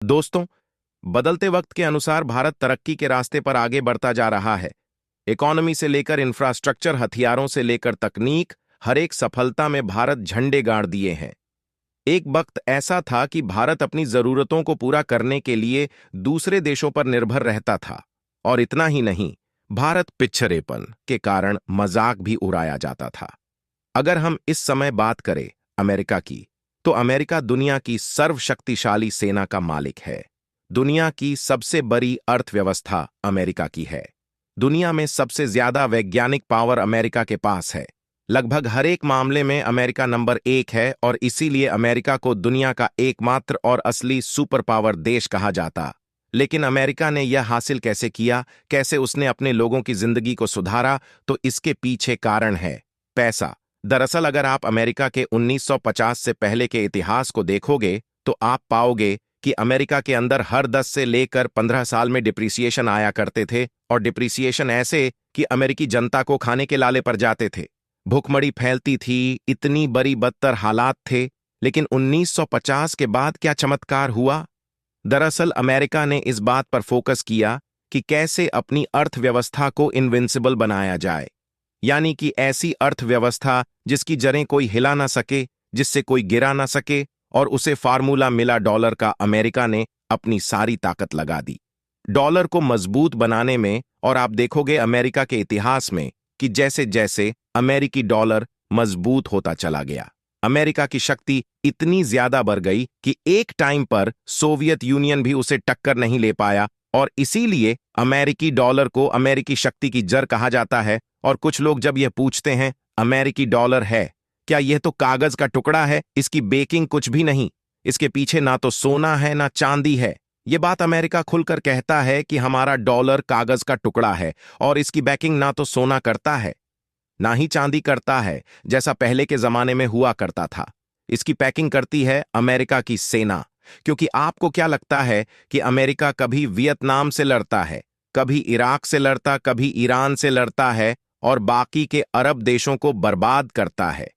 दोस्तों, बदलते वक्त के अनुसार भारत तरक्की के रास्ते पर आगे बढ़ता जा रहा है। इकोनॉमी से लेकर इंफ्रास्ट्रक्चर, हथियारों से लेकर तकनीक, हर एक सफलता में भारत झंडे गाड़ दिए हैं। एक वक्त ऐसा था कि भारत अपनी जरूरतों को पूरा करने के लिए दूसरे देशों पर निर्भर रहता था, और इतना ही नहीं, भारत पिछड़ेपन के कारण मजाक भी उड़ाया जाता था। अगर हम इस समय बात करें अमेरिका की, तो अमेरिका दुनिया की सर्वशक्तिशाली सेना का मालिक है। दुनिया की सबसे बड़ी अर्थव्यवस्था अमेरिका की है। दुनिया में सबसे ज्यादा वैज्ञानिक पावर अमेरिका के पास है। लगभग हर एक मामले में अमेरिका नंबर 1 है, और इसीलिए अमेरिका को दुनिया का एकमात्र और असली सुपर पावर देश कहा जाता। लेकिन अमेरिका ने यह हासिल कैसे किया, कैसे उसने अपने लोगों की जिंदगी को सुधारा? तो इसके पीछे कारण है पैसा। दरअसल अगर आप अमेरिका के 1950 से पहले के इतिहास को देखोगे, तो आप पाओगे कि अमेरिका के अंदर हर 10 से लेकर 15 साल में डिप्रिसिएशन आया करते थे, और डिप्रिसिएशन ऐसे कि अमेरिकी जनता को खाने के लाले पर जाते थे। भूखमरी फैलती थी, इतनी बड़ी बदतर हालात थे। लेकिन 1950 के बाद क्या चमत्कार हुआ? दरअसल अमेरिका ने इस बात पर फोकस किया कि कैसे अपनी अर्थव्यवस्था को इनविंसिबल बनाया जाए, यानी कि ऐसी अर्थव्यवस्था जिसकी जड़ें कोई हिला ना सके, जिससे कोई गिरा ना सके, और उसे फार्मूला मिला डॉलर का। अमेरिका ने अपनी सारी ताकत लगा दी डॉलर को मजबूत बनाने में, और आप देखोगे अमेरिका के इतिहास में कि जैसे जैसे अमेरिकी डॉलर मजबूत होता चला गया, अमेरिका की शक्ति इतनी ज्यादा बढ़ गई कि एक टाइम पर सोवियत यूनियन भी उसे टक्कर नहीं ले पाया, और इसीलिए अमेरिकी डॉलर को अमेरिकी शक्ति की जड़ कहा जाता है। और कुछ लोग जब यह पूछते हैं अमेरिकी डॉलर है क्या, यह तो कागज का टुकड़ा है, इसकी बेकिंग कुछ भी नहीं, इसके पीछे ना तो सोना है ना चांदी है। यह बात अमेरिका खुलकर कहता है कि हमारा डॉलर कागज का टुकड़ा है, और इसकी बैकिंग ना तो सोना करता है ना ही चांदी करता है जैसा पहले के जमाने में हुआ करता था। इसकी पैकिंग करती है अमेरिका की सेना। क्योंकि आपको क्या लगता है कि अमेरिका कभी वियतनाम से लड़ता है, कभी इराक से लड़ता, कभी ईरान से लड़ता है, और बाकी के अरब देशों को बर्बाद करता है?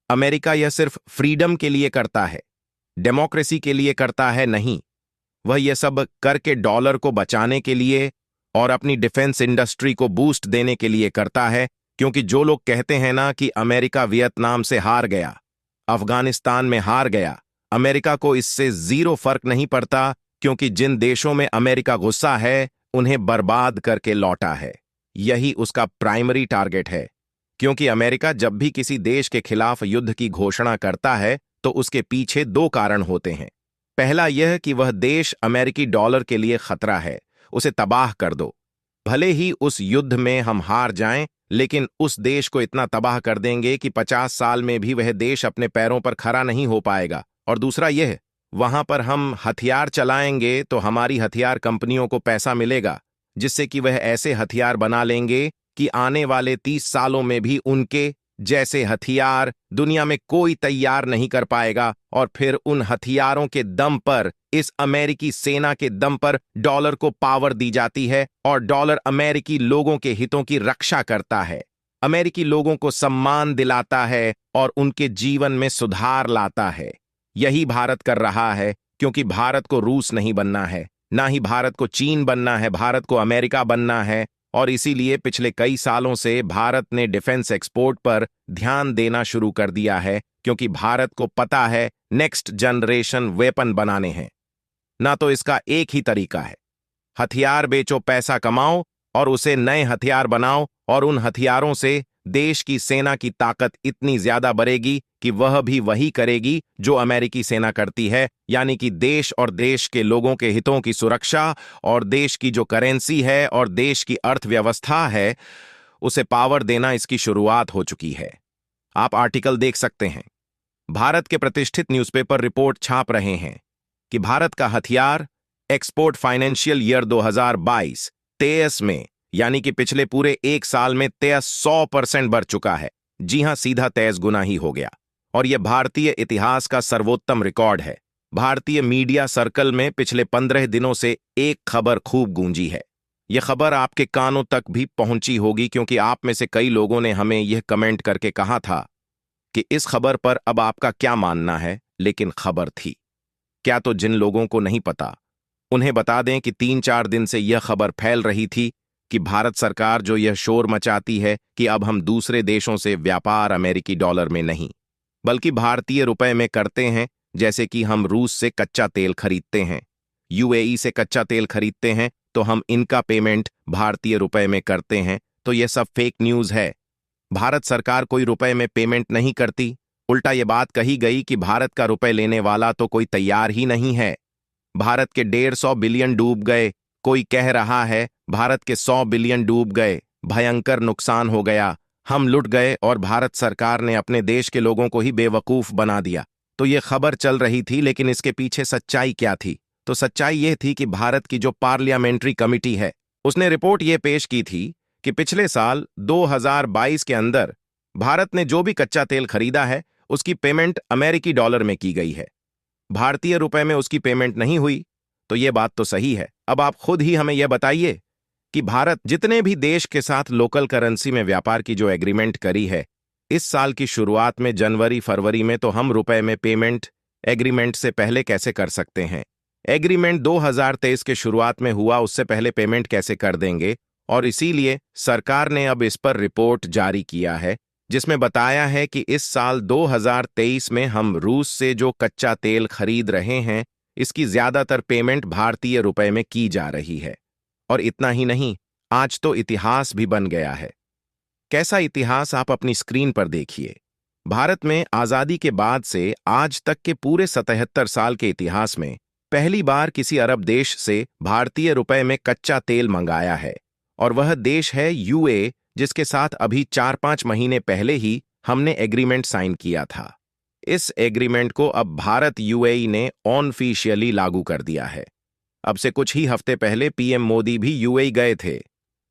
अमेरिका यह सिर्फ फ्रीडम के लिए करता है, डेमोक्रेसी के लिए करता है नहीं। वह यह सब करके डॉलर को बचाने के लिए और अपनी डिफेंस इंडस्ट्री को बूस्ट देने के लिए करता है। क्योंकि जो लोग कहते हैं ना कि अमेरिका वियतनाम से हार गया, अफगानिस्तान में हार गया, अमेरिका को इससे जीरो फर्क नहीं पड़ता, क्योंकि जिन देशों में अमेरिका गुस्सा है उन्हें बर्बाद करके लौटा है। यही उसका प्राइमरी टारगेट है। क्योंकि अमेरिका जब भी किसी देश के खिलाफ युद्ध की घोषणा करता है, तो उसके पीछे 2 कारण होते हैं। पहला यह कि वह देश अमेरिकी डॉलर के लिए खतरा है, उसे तबाह कर दो। भले ही उस युद्ध में हम हार जाएं, लेकिन उस देश को इतना तबाह कर देंगे कि 50 साल में भी वह देश अपने पैरों पर खड़ा नहीं हो पाएगा। और दूसरा यह, वहां पर हम हथियार चलाएंगे तो हमारी हथियार कंपनियों को पैसा मिलेगा, जिससे कि वह ऐसे हथियार बना लेंगे कि आने वाले 30 सालों में भी उनके जैसे हथियार दुनिया में कोई तैयार नहीं कर पाएगा। और फिर उन हथियारों के दम पर, इस अमेरिकी सेना के दम पर डॉलर को पावर दी जाती है, और डॉलर अमेरिकी लोगों के हितों की रक्षा करता है, अमेरिकी लोगों को सम्मान दिलाता है, और उनके जीवन में सुधार लाता है। यही भारत कर रहा है। क्योंकि भारत को रूस नहीं बनना है, ना ही भारत को चीन बनना है, भारत को अमेरिका बनना है। और इसीलिए पिछले कई सालों से भारत ने डिफेंस एक्सपोर्ट पर ध्यान देना शुरू कर दिया है, क्योंकि भारत को पता है नेक्स्ट जनरेशन वेपन बनाने हैं। ना तो इसका एक ही तरीका है, हथियार बेचो, पैसा कमाओ, और उसे नए हथियार बनाओ, और उन हथियारों से देश की सेना की ताकत इतनी ज्यादा बढ़ेगी कि वह भी वही करेगी जो अमेरिकी सेना करती है, यानी कि देश और देश के लोगों के हितों की सुरक्षा, और देश की जो करेंसी है और देश की अर्थव्यवस्था है उसे पावर देना इसकी शुरुआत हो चुकी है। आप आर्टिकल देख सकते हैं। भारत के प्रतिष्ठित न्यूज़पेपर रिपोर्ट छाप रहे हैं कि भारत का हथियार एक्सपोर्ट फाइनेंशियल ईयर 2022-23 में, यानी कि पिछले पूरे 1 साल में 100% बढ़ चुका है। जी हां, सीधा 23 गुना ही हो गया। और यह भारतीय इतिहास का सर्वोत्तम रिकॉर्ड है। भारतीय मीडिया सर्कल में पिछले 15 दिनों से एक खबर खूब गूंजी है। यह खबर आपके कानों तक भी पहुंची होगी, क्योंकि आप में से कई लोगों ने हमें यह कमेंट करके कहा था कि इस खबर पर अब आपका क्या मानना है। लेकिन खबर थी क्या? तो जिन लोगों को नहीं पता उन्हें बता दें कि 3-4 दिन से यह खबर फैल रही थी कि भारत सरकार जो यह शोर मचाती है कि अब हम दूसरे देशों से व्यापार अमेरिकी डॉलर में नहीं बल्कि भारतीय रुपए में करते हैं, जैसे कि हम रूस से कच्चा तेल खरीदते हैं, यूएई से कच्चा तेल खरीदते हैं, तो हम इनका पेमेंट भारतीय रुपए में करते हैं, तो यह सब फेक न्यूज है। भारत सरकार कोई रुपए में पेमेंट नहीं करती। उल्टा ये बात कही गई कि भारत का रुपए लेने वाला तो कोई तैयार ही नहीं है। भारत के 150 बिलियन डूब गए, कोई कह रहा है भारत के 100 बिलियन डूब गए, भयंकर नुकसान हो गया, हम लुट गए और भारत सरकार ने अपने देश के लोगों को ही बेवकूफ बना दिया। तो ये खबर चल रही थी, लेकिन इसके पीछे सच्चाई क्या थी? तो सच्चाई ये थी कि भारत की जो पार्लियामेंट्री कमिटी है, उसने रिपोर्ट ये पेश की थी कि पिछले साल 2022 के अंदर भारत ने जो भी कच्चा तेल खरीदा है, उसकी पेमेंट अमेरिकी डॉलर में की गई है, भारतीय रुपए में उसकी पेमेंट नहीं हुई। तो ये बात तो सही है। अब आप खुद ही हमें यह बताइए कि भारत जितने भी देश के साथ लोकल करेंसी में व्यापार की जो एग्रीमेंट करी है, इस साल की शुरुआत में जनवरी फरवरी में, तो हम रुपए में पेमेंट एग्रीमेंट से पहले कैसे कर सकते हैं? एग्रीमेंट 2023 के शुरुआत में हुआ, उससे पहले पेमेंट कैसे कर देंगे? और इसीलिए सरकार ने अब इस पर रिपोर्ट जारी किया है, जिसमें बताया है कि इस साल 2023 में हम रूस से जो कच्चा तेल खरीद रहे हैं, इसकी ज्यादातर पेमेंट भारतीय रुपए में की जा रही है। और इतना ही नहीं, आज तो इतिहास भी बन गया है। कैसा इतिहास, आप अपनी स्क्रीन पर देखिए। भारत में आजादी के बाद से आज तक के पूरे 77 साल के इतिहास में पहली बार किसी अरब देश से भारतीय रुपए में कच्चा तेल मंगाया है, और वह देश है यूए, जिसके साथ अभी 4-5 महीने पहले ही हमने एग्रीमेंट साइन किया था। इस एग्रीमेंट को अब भारत यूएई ने ऑनऑफिशियली लागू कर दिया है। अब से कुछ ही हफ्ते पहले पीएम मोदी भी यूएई गए थे।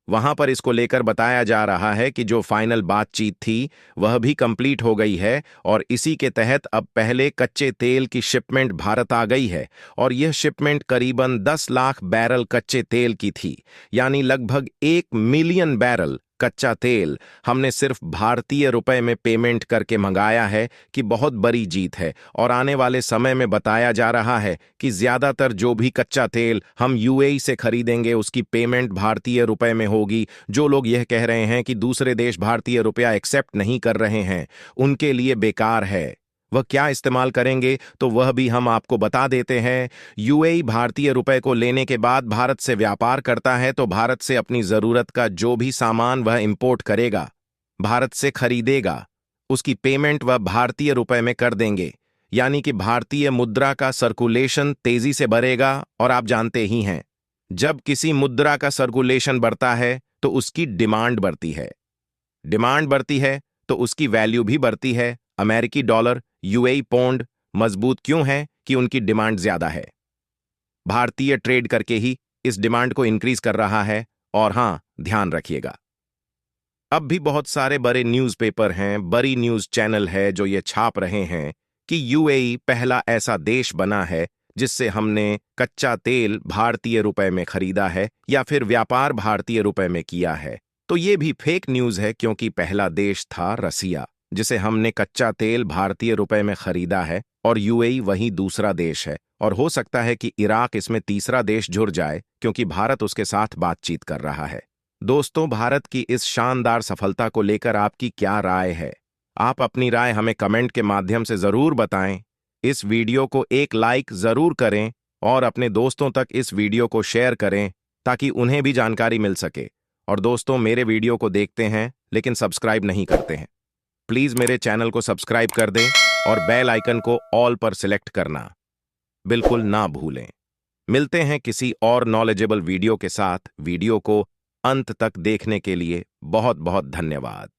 वहां पर इसको लेकर बताया जा रहा है कि जो फाइनल बातचीत थी वह भी कंप्लीट हो गई है, और इसी के तहत अब पहले कच्चे तेल की शिपमेंट भारत आ गई है, और यह शिपमेंट करीबन 10 लाख बैरल कच्चे तेल की थी, यानी लगभग 1 मिलियन बैरल कच्चा तेल हमने सिर्फ भारतीय रुपए में पेमेंट करके मंगाया है, कि बहुत बड़ी जीत है। और आने वाले समय में बताया जा रहा है कि ज्यादातर जो भी कच्चा तेल हम यूएई से खरीदेंगे, उसकी पेमेंट भारतीय रुपए में होगी। जो लोग यह कह रहे हैं कि दूसरे देश भारतीय रुपया एक्सेप्ट नहीं कर रहे हैं, उनके लिए बेकार है। वह क्या इस्तेमाल करेंगे, तो वह भी हम आपको बता देते हैं। यूएई भारतीय रुपए को लेने के बाद भारत से व्यापार करता है, तो भारत से अपनी जरूरत का जो भी सामान वह इंपोर्ट करेगा, भारत से खरीदेगा, उसकी पेमेंट वह भारतीय रुपए में कर देंगे, यानी कि भारतीय मुद्रा का सर्कुलेशन तेजी से बढ़ेगा। और आप जानते ही हैं, जब किसी मुद्रा का सर्कुलेशन बढ़ता है तो उसकी डिमांड बढ़ती है, डिमांड बढ़ती है तो उसकी वैल्यू भी बढ़ती है। अमेरिकी डॉलर, यूएई पौंड मजबूत क्यों है? कि उनकी डिमांड ज्यादा है। भारतीय ट्रेड करके ही इस डिमांड को इंक्रीज कर रहा है। और हां, ध्यान रखिएगा, अब भी बहुत सारे बड़े न्यूज़पेपर हैं, बड़ी न्यूज़ चैनल है जो ये छाप रहे हैं कि यूएई पहला ऐसा देश बना है जिससे हमने कच्चा तेल भारतीय रुपए में खरीदा है, या फिर व्यापार भारतीय रुपए में किया है। तो ये भी फेक न्यूज़ है, क्योंकि पहला देश था रसिया, जिसे हमने कच्चा तेल भारतीय रुपए में खरीदा है, और यूएई वही दूसरा देश है। और हो सकता है कि इराक इसमें तीसरा देश जुड़ जाए, क्योंकि भारत उसके साथ बातचीत कर रहा है। दोस्तों, भारत की इस शानदार सफलता को लेकर आपकी क्या राय है? आप अपनी राय हमें कमेंट के माध्यम से जरूर बताएं। इस वीडियो को एक लाइक जरूर करें, और अपने दोस्तों तक इस वीडियो को शेयर करें, ताकि उन्हें भी जानकारी मिल सके। और दोस्तों, मेरे वीडियो को देखते हैं लेकिन सब्सक्राइब नहीं करते हैं, प्लीज मेरे चैनल को सब्सक्राइब कर दें, और बेल आइकन को ऑल पर सिलेक्ट करना बिल्कुल ना भूलें। मिलते हैं किसी और नॉलेजेबल वीडियो के साथ। वीडियो को अंत तक देखने के लिए बहुत बहुत धन्यवाद।